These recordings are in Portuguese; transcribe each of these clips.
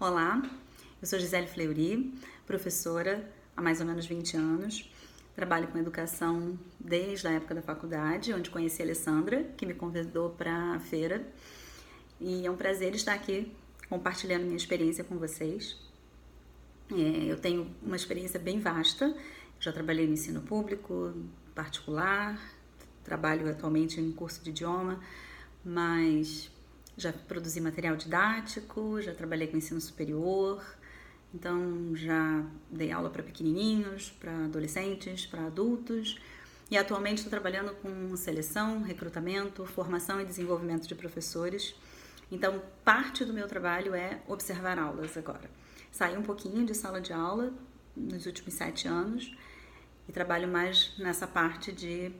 Olá, eu sou Gisele Fleury, professora há mais ou menos 20 anos. Trabalho com educação desde a época da faculdade, onde conheci a Alessandra, que me convidou para a feira. E é um prazer estar aqui compartilhando minha experiência com vocês. Eu tenho uma experiência bem vasta, já trabalhei no ensino público, particular, trabalho atualmente em curso de idioma, mas já produzi material didático, já trabalhei com ensino superior, então já dei aula para pequenininhos, para adolescentes, para adultos, e atualmente estou trabalhando com seleção, recrutamento, formação e desenvolvimento de professores. Então, parte do meu trabalho é observar aulas agora. Saí um pouquinho de sala de aula nos últimos 7 anos e trabalho mais nessa parte de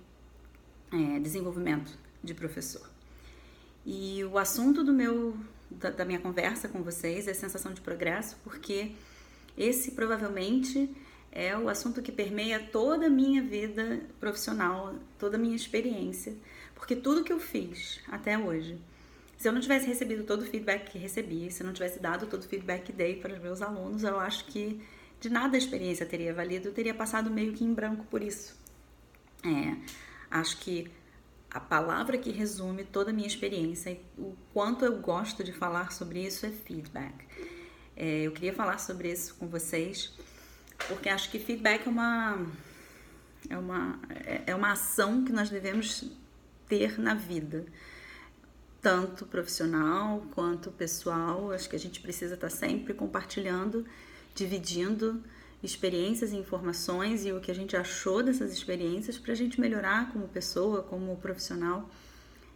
desenvolvimento de professor. E o assunto da minha conversa com vocês é sensação de progresso, porque esse provavelmente é o assunto que permeia toda a minha vida profissional, toda a minha experiência, porque tudo que eu fiz até hoje, se eu não tivesse recebido todo o feedback que recebi, se eu não tivesse dado todo o feedback que dei para os meus alunos, eu acho que de nada a experiência teria valido, eu teria passado meio que em branco por isso. Acho que a palavra que resume toda a minha experiência e o quanto eu gosto de falar sobre isso é feedback. Eu queria falar sobre isso com vocês, porque acho que feedback é uma ação que nós devemos ter na vida, tanto profissional quanto pessoal. Acho que a gente precisa estar sempre compartilhando, dividindo experiências e informações e o que a gente achou dessas experiências para a gente melhorar como pessoa, como profissional.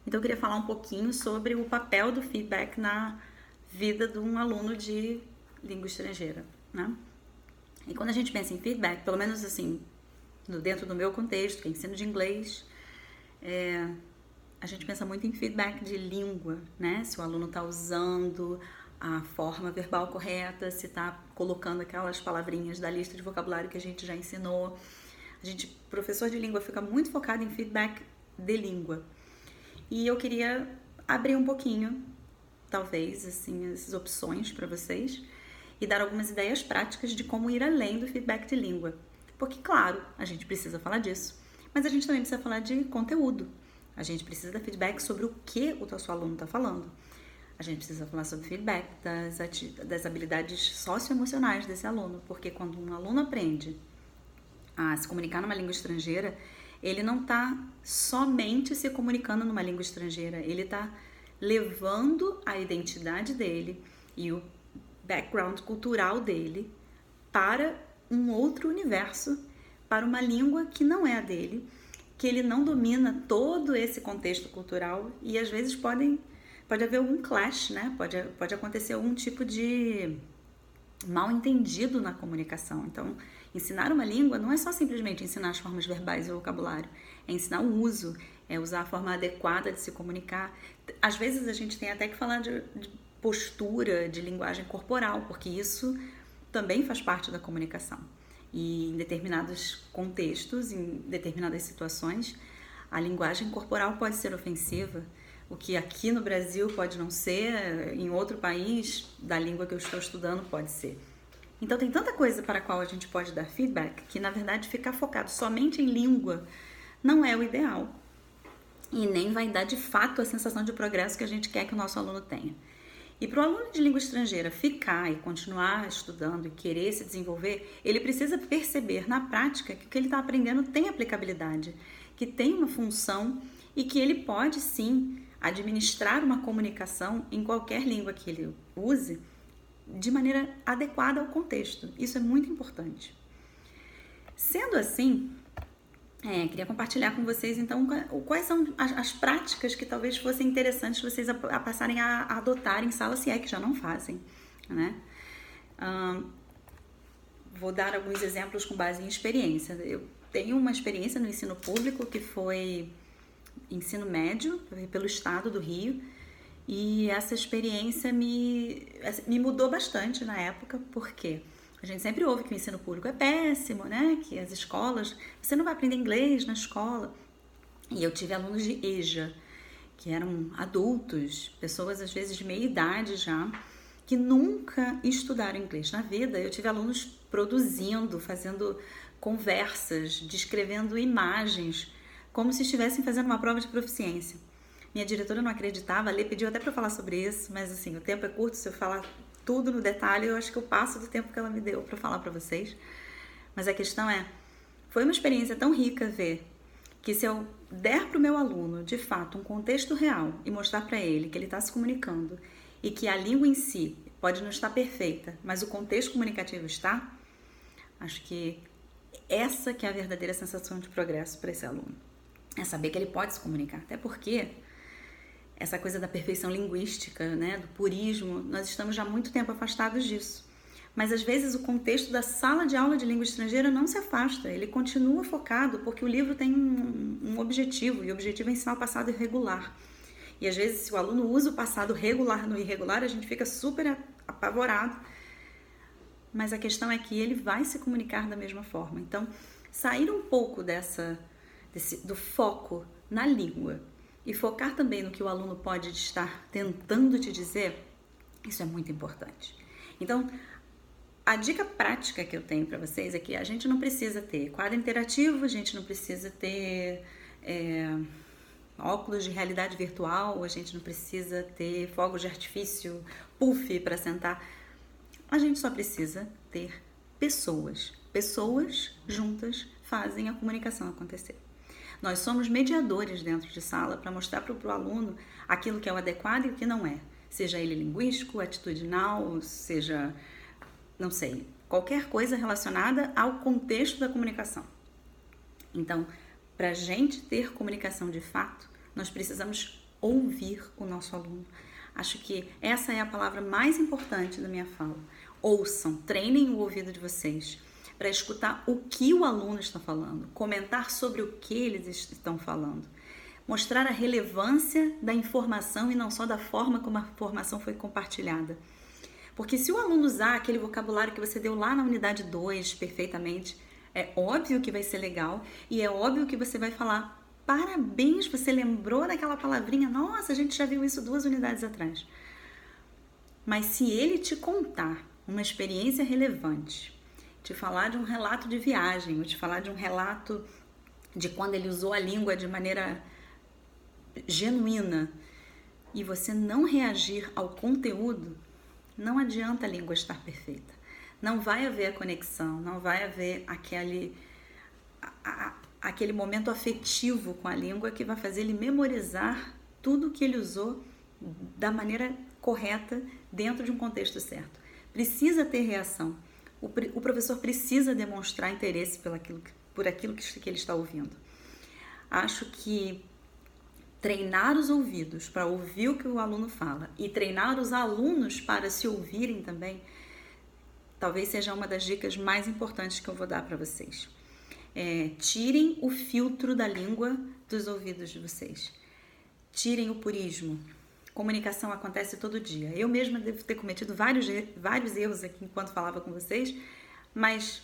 Então eu queria falar um pouquinho sobre o papel do feedback na vida de um aluno de língua estrangeira, né? E quando a gente pensa em feedback, pelo menos assim, dentro do meu contexto, que é ensino de inglês, a gente pensa muito em feedback de língua, né? Se o aluno está usando a forma verbal correta, se está colocando aquelas palavrinhas da lista de vocabulário que a gente já ensinou. Professor de língua, fica muito focado em feedback de língua. E eu queria abrir um pouquinho, talvez, assim, as opções para vocês e dar algumas ideias práticas de como ir além do feedback de língua. Porque, claro, a gente precisa falar disso, mas a gente também precisa falar de conteúdo. A gente precisa dar feedback sobre o que o nosso aluno está falando. A gente precisa falar sobre feedback das habilidades socioemocionais desse aluno, porque quando um aluno aprende a se comunicar numa língua estrangeira, ele não está somente se comunicando numa língua estrangeira, ele está levando a identidade dele e o background cultural dele para um outro universo, para uma língua que não é a dele, que ele não domina todo esse contexto cultural e às vezes pode haver algum clash, né? Pode acontecer algum tipo de mal entendido na comunicação. Então, ensinar uma língua não é só simplesmente ensinar as formas verbais e o vocabulário, é ensinar o uso, é usar a forma adequada de se comunicar. Às vezes a gente tem até que falar de postura, de linguagem corporal, porque isso também faz parte da comunicação. E em determinados contextos, em determinadas situações, a linguagem corporal pode ser ofensiva, o que aqui no Brasil pode não ser, em outro país da língua que eu estou estudando pode ser. Então tem tanta coisa para a qual a gente pode dar feedback que, na verdade, ficar focado somente em língua não é o ideal e nem vai dar de fato a sensação de progresso que a gente quer que o nosso aluno tenha. E para o aluno de língua estrangeira ficar e continuar estudando e querer se desenvolver, ele precisa perceber na prática que o que ele está aprendendo tem aplicabilidade, que tem uma função e que ele pode sim administrar uma comunicação em qualquer língua que ele use de maneira adequada ao contexto. Isso é muito importante. Sendo assim, queria compartilhar com vocês então quais são as práticas que talvez fossem interessantes vocês a passarem a adotar em sala, se é que já não fazem, né? Vou dar alguns exemplos com base em experiência. Eu tenho uma experiência no ensino público que foi ensino médio pelo estado do Rio, e essa experiência me mudou bastante na época, porque a gente sempre ouve que o ensino público é péssimo, né? Que as escolas, você não vai aprender inglês na escola. E eu tive alunos de EJA, que eram adultos, pessoas às vezes de meia idade já, que nunca estudaram inglês na vida. Eu tive alunos produzindo, fazendo conversas, descrevendo imagens, como se estivessem fazendo uma prova de proficiência. Minha diretora não acreditava, a Lê pediu até para falar sobre isso, mas assim, o tempo é curto, se eu falar tudo no detalhe, eu acho que eu passo do tempo que ela me deu para falar para vocês. Mas a questão é, foi uma experiência tão rica ver que se eu der para o meu aluno, de fato, um contexto real e mostrar para ele que ele está se comunicando e que a língua em si pode não estar perfeita, mas o contexto comunicativo está, acho que essa que é a verdadeira sensação de progresso para esse aluno. É saber que ele pode se comunicar, até porque essa coisa da perfeição linguística, né, do purismo, nós estamos já há muito tempo afastados disso. Mas às vezes o contexto da sala de aula de língua estrangeira não se afasta, ele continua focado porque o livro tem um objetivo, e o objetivo é ensinar o passado irregular. E às vezes se o aluno usa o passado regular no irregular, a gente fica super apavorado. Mas a questão é que ele vai se comunicar da mesma forma. Então, sair um pouco do foco na língua e focar também no que o aluno pode estar tentando te dizer, isso é muito importante. Então, a dica prática que eu tenho para vocês é que a gente não precisa ter quadro interativo, a gente não precisa ter óculos de realidade virtual, a gente não precisa ter fogos de artifício, puff para sentar. A gente só precisa ter pessoas. Pessoas juntas fazem a comunicação acontecer. Nós somos mediadores dentro de sala para mostrar para o aluno aquilo que é o adequado e o que não é. Seja ele linguístico, atitudinal, seja, não sei, qualquer coisa relacionada ao contexto da comunicação. Então, para a gente ter comunicação de fato, nós precisamos ouvir o nosso aluno. Acho que essa é a palavra mais importante da minha fala. Ouçam, treinem o ouvido de vocês para escutar o que o aluno está falando, comentar sobre o que eles estão falando, mostrar a relevância da informação e não só da forma como a informação foi compartilhada. Porque se o aluno usar aquele vocabulário que você deu lá na unidade 2 perfeitamente, é óbvio que vai ser legal e é óbvio que você vai falar: parabéns, você lembrou daquela palavrinha, nossa, a gente já viu isso 2 unidades atrás. Mas se ele te contar uma experiência relevante, te falar de um relato de viagem, ou te falar de um relato de quando ele usou a língua de maneira genuína, e você não reagir ao conteúdo, não adianta a língua estar perfeita. Não vai haver a conexão, não vai haver aquele momento afetivo com a língua que vai fazer ele memorizar tudo que ele usou da maneira correta dentro de um contexto certo. Precisa ter reação. O professor precisa demonstrar interesse por aquilo que ele está ouvindo. Acho que treinar os ouvidos para ouvir o que o aluno fala e treinar os alunos para se ouvirem também, talvez seja uma das dicas mais importantes que eu vou dar para vocês. Tirem o filtro da língua dos ouvidos de vocês. Tirem o purismo. Comunicação acontece todo dia. Eu mesma devo ter cometido vários erros aqui enquanto falava com vocês, mas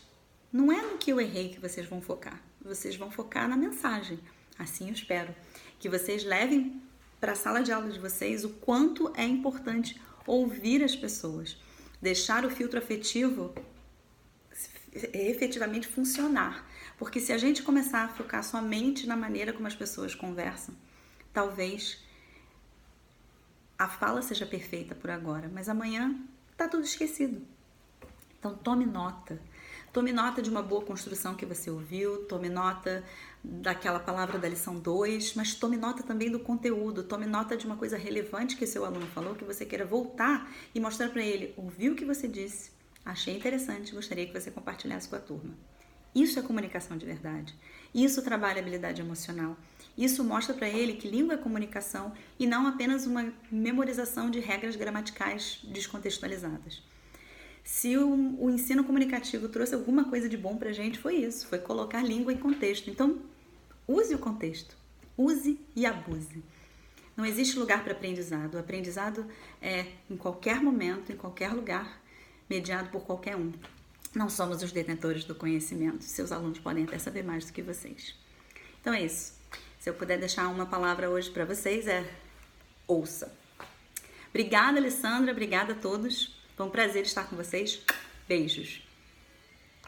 não é no que eu errei que vocês vão focar. Vocês vão focar na mensagem. Assim eu espero. Que vocês levem para a sala de aula de vocês o quanto é importante ouvir as pessoas. Deixar o filtro afetivo efetivamente funcionar. Porque se a gente começar a focar somente na maneira como as pessoas conversam, talvez a fala seja perfeita por agora, mas amanhã está tudo esquecido. Então tome nota. Tome nota de uma boa construção que você ouviu, tome nota daquela palavra da lição 2, mas tome nota também do conteúdo, tome nota de uma coisa relevante que seu aluno falou, que você queira voltar e mostrar para ele: ouvi o que você disse, achei interessante, gostaria que você compartilhasse com a turma. Isso é comunicação de verdade. Isso trabalha a habilidade emocional. Isso mostra para ele que língua é comunicação e não apenas uma memorização de regras gramaticais descontextualizadas. Se o ensino comunicativo trouxe alguma coisa de bom pra gente, foi isso, foi colocar língua em contexto. Então, use o contexto, use e abuse. Não existe lugar para aprendizado. O aprendizado é em qualquer momento, em qualquer lugar, mediado por qualquer um. Não somos os detentores do conhecimento, seus alunos podem até saber mais do que vocês. Então é isso. Se eu puder deixar uma palavra hoje para vocês, é ouça. Obrigada, Alessandra, obrigada a todos. Foi um prazer estar com vocês. Beijos!